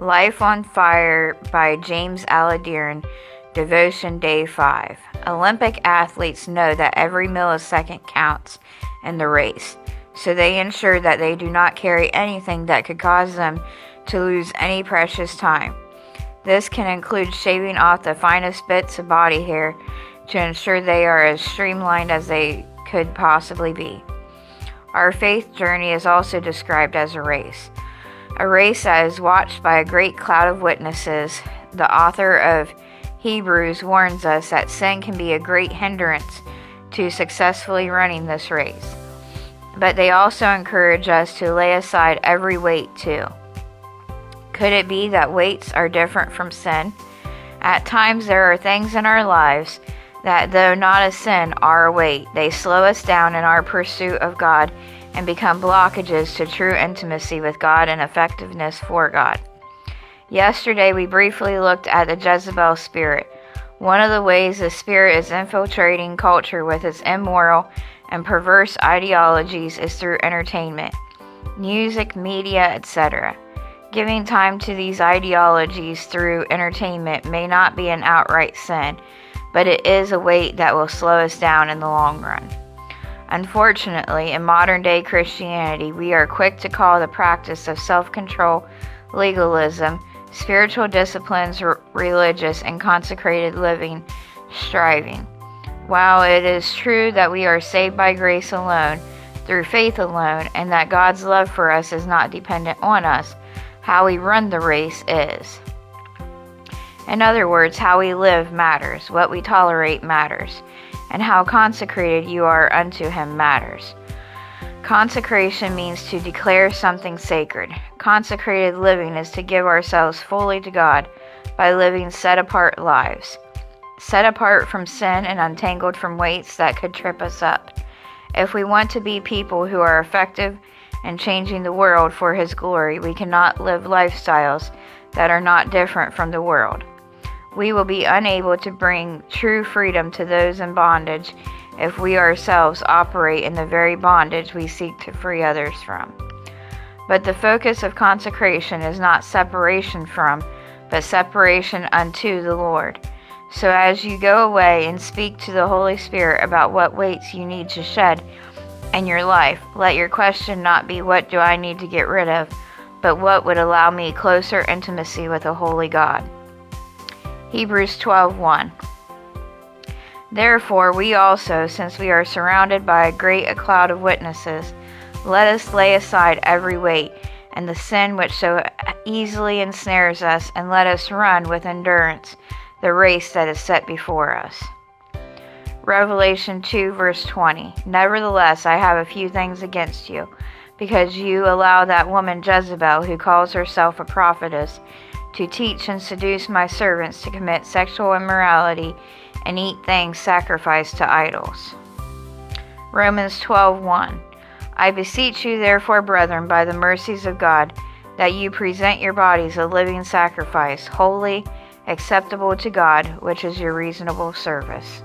Life on Fire by James Aladiran Devotion Day 5. Olympic athletes know that every millisecond counts in the race, so they ensure that they do not carry anything that could cause them to lose any precious time. This can include shaving off the finest bits of body hair to ensure they are as streamlined as they could possibly be. Our faith journey is also described as a race that is watched by a great cloud of witnesses. The author of Hebrews warns us that sin can be a great hindrance to successfully running this race, but they also encourage us to lay aside every weight too. Could it be that weights are different from sin? At times there are things in our lives that, though not a sin, are a weight. They slow us down in our pursuit of God and become blockages to true intimacy with God and effectiveness for God. Yesterday we briefly looked at the Jezebel spirit. One of the ways the spirit is infiltrating culture with its immoral and perverse ideologies is through entertainment, music, media, etc. Giving time to these ideologies through entertainment may not be an outright sin, but it is a weight that will slow us down in the long run. Unfortunately, in modern-day Christianity, we are quick to call the practice of self-control, legalism, spiritual disciplines, religious and consecrated living, striving. While it is true that we are saved by grace alone, through faith alone, and that God's love for us is not dependent on us, how we run the race is. In other words, how we live matters, what we tolerate matters, and how consecrated you are unto Him matters. Consecration means to declare something sacred. Consecrated living is to give ourselves fully to God by living set-apart lives, set apart from sin and untangled from weights that could trip us up. If we want to be people who are effective in changing the world for His glory, we cannot live lifestyles that are not different from the world. We will be unable to bring true freedom to those in bondage if we ourselves operate in the very bondage we seek to free others from. But the focus of consecration is not separation from, but separation unto the Lord. So as you go away and speak to the Holy Spirit about what weights you need to shed in your life, let your question not be, what do I need to get rid of, but what would allow me closer intimacy with a holy God. Hebrews 12:1. Therefore we also, since we are surrounded by a great cloud of witnesses, let us lay aside every weight and the sin which so easily ensnares us, and let us run with endurance the race that is set before us. Revelation 2 verse 20. Nevertheless, I have a few things against you, because you allow that woman Jezebel, who calls herself a prophetess, to teach and seduce my servants to commit sexual immorality and eat things sacrificed to idols. Romans 12:1. I beseech you therefore, brethren, by the mercies of God, that you present your bodies a living sacrifice, holy, acceptable to God, which is your reasonable service.